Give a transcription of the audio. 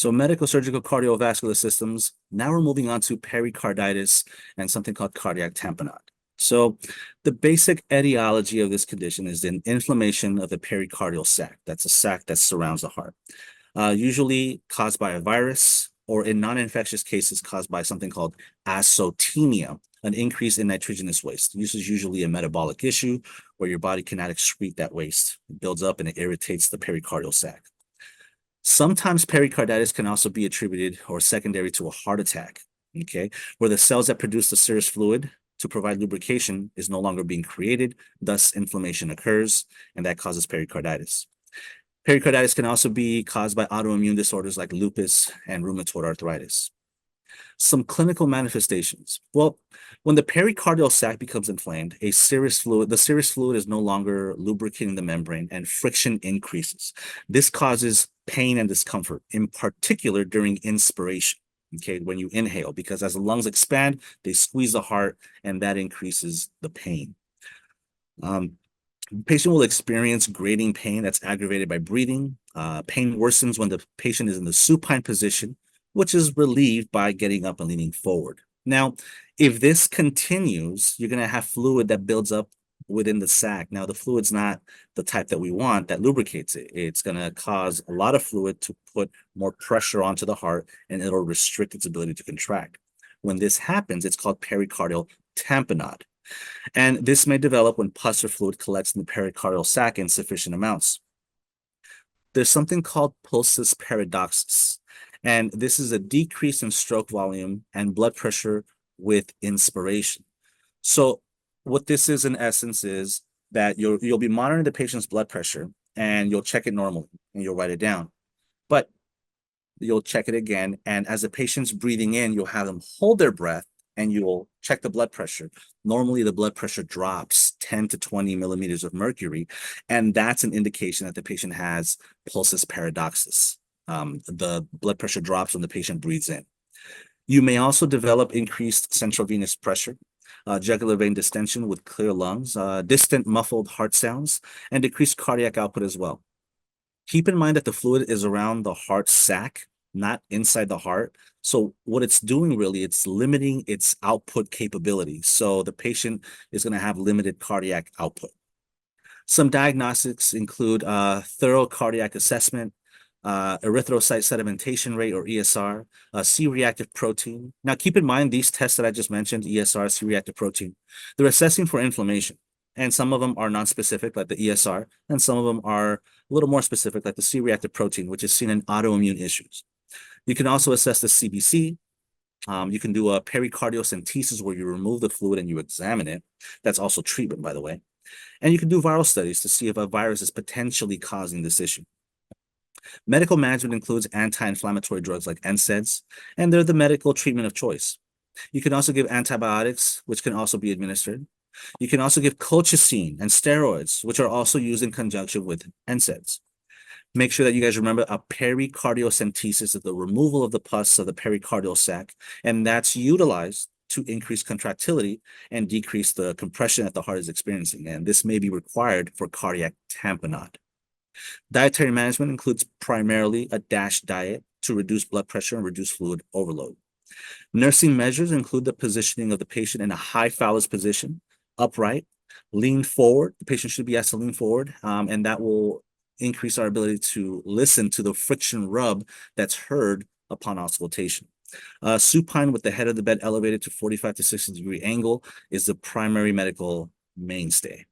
So medical surgical cardiovascular systems, now we're moving on to pericarditis and something called cardiac tamponade. So the basic etiology of this condition is an inflammation of the pericardial sac. That's a sac that surrounds the heart, usually caused by a virus or in non-infectious cases caused by something called azotemia, an increase in nitrogenous waste. This is usually a metabolic issue where your body cannot excrete that waste. It builds up and it irritates the pericardial sac. Sometimes pericarditis can also be attributed or secondary to a heart attack, okay, where the cells that produce the serous fluid to provide lubrication is no longer being created, thus inflammation occurs, and that causes pericarditis. Pericarditis can also be caused by autoimmune disorders like lupus and rheumatoid arthritis. Some clinical manifestations. Well, when the pericardial sac becomes inflamed, the serous fluid is no longer lubricating the membrane and friction increases. This causes pain and discomfort, in particular during inspiration, okay, when you inhale, because as the lungs expand, they squeeze the heart and that increases the pain. The patient will experience grating pain that's aggravated by breathing. Pain worsens when the patient is in the supine position, which is relieved by getting up and leaning forward. Now, if this continues, you're going to have fluid that builds up within the sac. Now, the fluid's not the type that we want that lubricates it. It's going to cause a lot of fluid to put more pressure onto the heart, and it'll restrict its ability to contract. When this happens, it's called pericardial tamponade. And this may develop when pus or fluid collects in the pericardial sac in sufficient amounts. There's something called pulsus paradoxus, and this is a decrease in stroke volume and blood pressure with inspiration. So what this is in essence is that you'll be monitoring the patient's blood pressure and you'll check it normally and you'll write it down. But you'll check it again, and as the patient's breathing in, you'll have them hold their breath and you'll check the blood pressure. Normally, the blood pressure drops 10 to 20 millimeters of mercury, and that's an indication that the patient has pulsus paradoxus. The blood pressure drops when the patient breathes in. You may also develop increased central venous pressure, jugular vein distension with clear lungs, distant muffled heart sounds, and decreased cardiac output as well. Keep in mind that the fluid is around the heart sac, not inside the heart. So what it's doing really, it's limiting its output capability. So the patient is going to have limited cardiac output. Some diagnostics include thorough cardiac assessment, erythrocyte sedimentation rate or ESR, C-reactive protein. Now keep in mind these tests that I just mentioned, ESR, C-reactive protein, they're assessing for inflammation. And some of them are non-specific, like the ESR, and some of them are a little more specific, like the C-reactive protein, which is seen in autoimmune issues. You can also assess the CBC. You can do a pericardiocentesis where you remove the fluid and you examine it. That's also treatment, by the way. And you can do viral studies to see if a virus is potentially causing this issue. Medical management includes anti-inflammatory drugs like NSAIDs, and they're the medical treatment of choice. You can also give antibiotics, which can also be administered. You can also give colchicine and steroids, which are also used in conjunction with NSAIDs. Make sure that you guys remember a pericardiocentesis is the removal of the pus of the pericardial sac, and that's utilized to increase contractility and decrease the compression that the heart is experiencing. And this may be required for cardiac tamponade. Dietary management includes primarily a DASH diet to reduce blood pressure and reduce fluid overload. Nursing measures include the positioning of the patient in a high phallus position, upright, lean forward. The patient should be asked to lean forward, and that will increase our ability to listen to the friction rub that's heard upon auscultation. Supine with the head of the bed elevated to 45 to 60 degree angle is the primary medical mainstay.